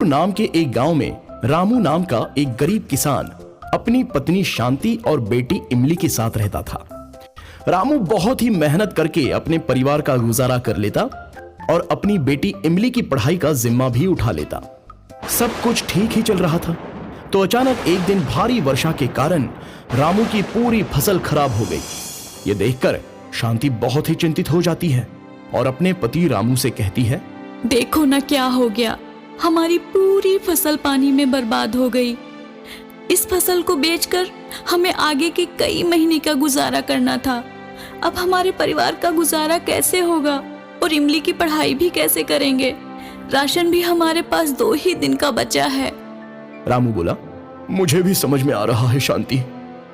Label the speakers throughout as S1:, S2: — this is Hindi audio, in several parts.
S1: नाम के एक गांव में रामू नाम का एक गरीब किसान अपनी पत्नी शांति और बेटी इमली के साथ रहता था। रामू बहुत ही मेहनत करके अपने परिवार का गुजारा कर लेता और अपनी बेटी इमली की पढ़ाई का जिम्मा भी उठा लेता। सब कुछ ठीक ही चल रहा था, तो अचानक एक दिन भारी वर्षा के कारण रामू की पूरी फसल खराब हो गई। ये देखकर शांति बहुत ही चिंतित हो जाती है और अपने पति रामू से कहती है,
S2: देखो ना क्या हो गया, हमारी पूरी फसल पानी में बर्बाद हो गई। इस फसल को बेचकर हमें आगे के कई महीने का गुजारा करना था। अब हमारे परिवार का गुजारा कैसे होगा और इमली की पढ़ाई भी कैसे करेंगे? राशन भी हमारे पास 2 ही दिन का बचा है।
S1: रामू बोला, मुझे भी समझ में आ रहा है शांति,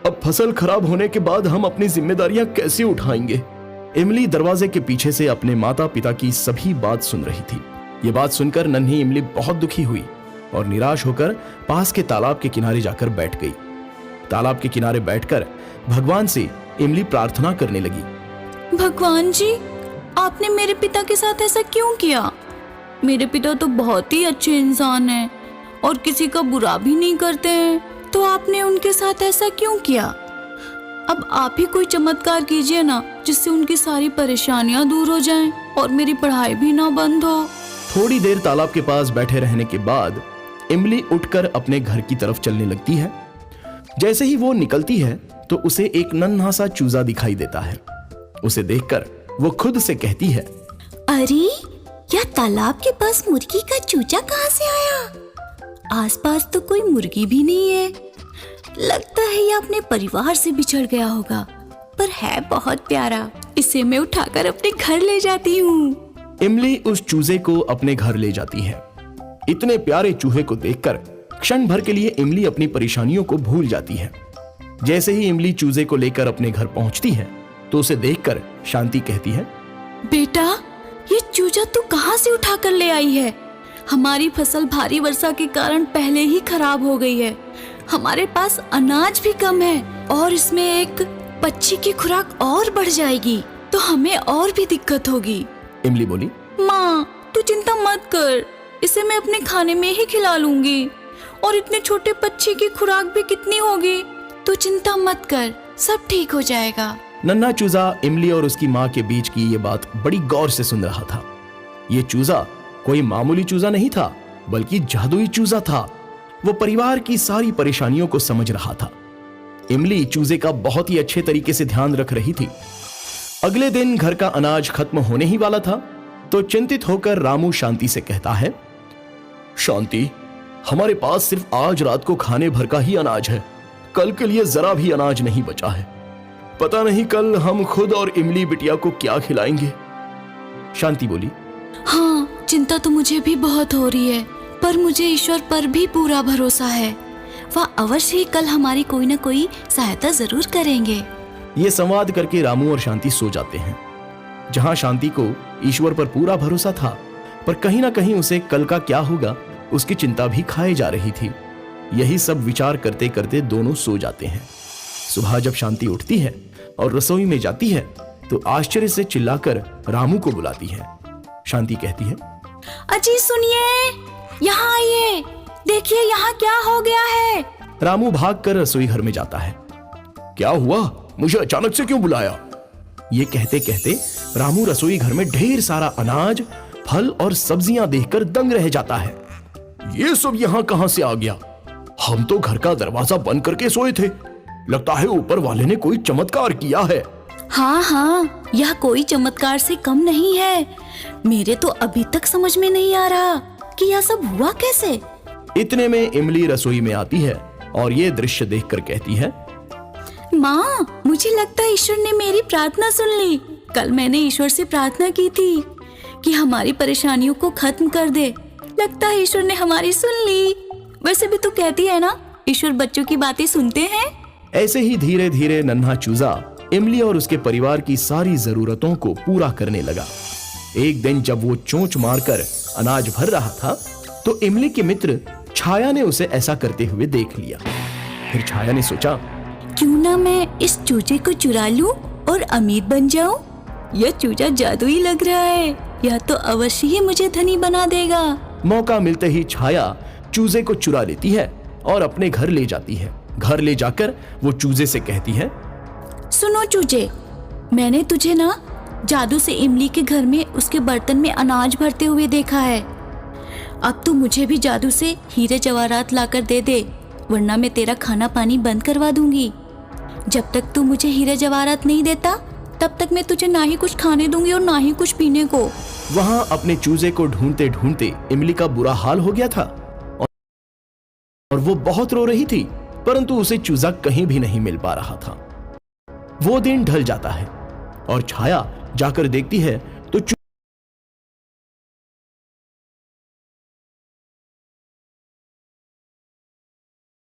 S1: अब फसल खराब होने के बाद हम अपनी जिम्मेदारियां कैसे उठाएंगे? इमली दरवाजे के पीछे से अपने माता पिता की सभी बात सुन रही थी। ये बात सुनकर नन्ही इमली बहुत दुखी हुई और निराश होकर पास के तालाब के किनारे जाकर बैठ गई। तालाब के किनारे बैठकर भगवान से इमली प्रार्थना करने लगी,
S2: भगवान जी, आपने मेरे पिता के साथ ऐसा क्यों किया? मेरे पिता तो बहुत ही अच्छे इंसान हैं और किसी का बुरा भी नहीं करते हैं, तो आपने उनके साथ ऐसा क्यों किया? अब आप ही कोई चमत्कार कीजिए ना, जिससे उनकी सारी परेशानियां दूर हो जाएं और मेरी पढ़ाई भी ना बंद हो।
S1: थोड़ी देर तालाब के पास बैठे रहने के बाद इमली उठकर अपने घर की तरफ चलने लगती है। जैसे ही वो निकलती है तो उसे एक नन्हा सा चूजा दिखाई देता है। उसे देखकर वो खुद से कहती है,
S2: अरे, यह तालाब के पास मुर्गी का चूजा कहाँ से आया? आसपास तो कोई मुर्गी भी नहीं है। लगता है यह अपने परिवार से बिछड़ गया होगा, पर है बहुत प्यारा। इसे मैं उठाकर अपने घर ले जाती हूँ।
S1: इमली उस चूजे को अपने घर ले जाती है। इतने प्यारे चूहे को देखकर क्षण भर के लिए इमली अपनी परेशानियों को भूल जाती है। जैसे ही इमली चूजे को लेकर अपने घर पहुंचती है तो उसे देखकर शांति कहती है,
S2: बेटा, ये चूजा तू कहाँ से उठा कर ले आई है? हमारी फसल भारी वर्षा के कारण पहले ही खराब हो गई है। हमारे पास अनाज भी कम है और इसमें एक पक्षी की खुराक और बढ़ जाएगी तो हमें और भी दिक्कत होगी।
S1: इमली बोली,
S2: माँ, तू चिंता मत कर, इसे मैं अपने खाने में ही खिला लूंगी और इतने छोटे पक्षी की खुराक भी कितनी होगी? तू चिंता मत कर, सब ठीक हो जाएगा।
S1: नन्हा चूजा इमली और उसकी माँ के बीच की ये बात बड़ी गौर से सुन रहा था। ये चूजा कोई मामूली चूजा नहीं था, बल्कि जादुई चूजा था। वो परिवार की सारी परेशानियों को समझ रहा था। इमली चूजे का बहुत ही अच्छे तरीके से ध्यान रख रही थी। अगले दिन घर का अनाज खत्म होने ही वाला था, तो चिंतित होकर रामू शांति से कहता है, शांति, हमारे पास सिर्फ आज रात को खाने भर का ही अनाज है। कल के लिए जरा भी अनाज नहीं बचा है। पता नहीं कल हम खुद और इमली बिटिया को क्या खिलाएंगे। शांति बोली,
S2: हाँ, चिंता तो मुझे भी बहुत हो रही है, पर मुझे ईश्वर पर भी पूरा भरोसा है। वह अवश्य ही कल हमारी कोई न कोई सहायता जरूर करेंगे।
S1: ये संवाद करके रामू और शांति सो जाते हैं। जहां शांति को ईश्वर पर पूरा भरोसा था, पर कहीं ना कहीं उसे कल का क्या होगा उसकी चिंता भी खाए जा रही थी। यही सब विचार करते करते दोनों सो जाते हैं। सुबह जब शांति उठती है और रसोई में जाती है तो आश्चर्य से चिल्लाकर रामू को बुलाती है। शांति कहती है,
S2: अजी सुनिए, यहाँ आइए, देखिए यहाँ क्या हो गया है।
S1: रामू भागकर रसोई घर में जाता है। क्या हुआ, मुझे अचानक से क्यों बुलाया? ये कहते कहते रामू रसोई घर में ढेर सारा अनाज, फल और सब्जियां देखकर दंग रह जाता है। ये सब यहाँ कहां से आ गया? हम तो घर का दरवाजा बंद करके सोए थे। लगता है ऊपर वाले ने कोई चमत्कार किया है।
S2: हाँ हाँ, यह कोई चमत्कार से कम नहीं है। मेरे तो अभी तक समझ में नहीं आ रहा कि यह सब हुआ कैसे।
S1: इतने में इमली रसोई में आती है और ये दृश्य देखकर कहती है,
S2: माँ, मुझे लगता है ईश्वर ने मेरी प्रार्थना सुन ली। कल मैंने ईश्वर से प्रार्थना की थी कि हमारी परेशानियों को खत्म कर दे। लगता है ईश्वर ने हमारी सुन ली। वैसे भी तू कहती है ना, ईश्वर बच्चों की बातें सुनते हैं।
S1: ऐसे ही धीरे धीरे नन्हा चूजा इमली और उसके परिवार की सारी जरूरतों को पूरा करने लगा। एक दिन जब वो चोंच मारकर अनाज भर रहा था तो इमली के मित्र छाया ने उसे ऐसा करते हुए देख लिया। फिर छाया ने सोचा,
S2: क्यों ना मैं इस चूजे को चुरा लूं और अमीर बन जाऊं। यह चूजा जादुई लग रहा है, यह तो अवश्य ही मुझे धनी बना देगा।
S1: मौका मिलते ही छाया चूजे को चुरा लेती है और अपने घर ले जाती है। घर ले जाकर वो चूजे से कहती है,
S2: सुनो चूजे, मैंने तुझे ना जादू से इमली के घर में उसके बर्तन में अनाज भरते हुए देखा है। अब तू मुझे भी जादू से हीरे जवाहरात लाकर दे दे, वरना मैं तेरा खाना पानी बंद करवा दूंगी। जब तक तू मुझे हीरे जवाहरात नहीं देता तब तक मैं तुझे ना ही कुछ खाने दूंगी और ना ही कुछ पीने को।
S1: वहां अपने चूजे को ढूंढते ढूंढते इमली का बुरा हाल हो गया था और वो बहुत रो रही थी, परंतु उसे चूजा कहीं भी नहीं मिल पा रहा था। वो दिन ढल जाता है और छाया जाकर देखती है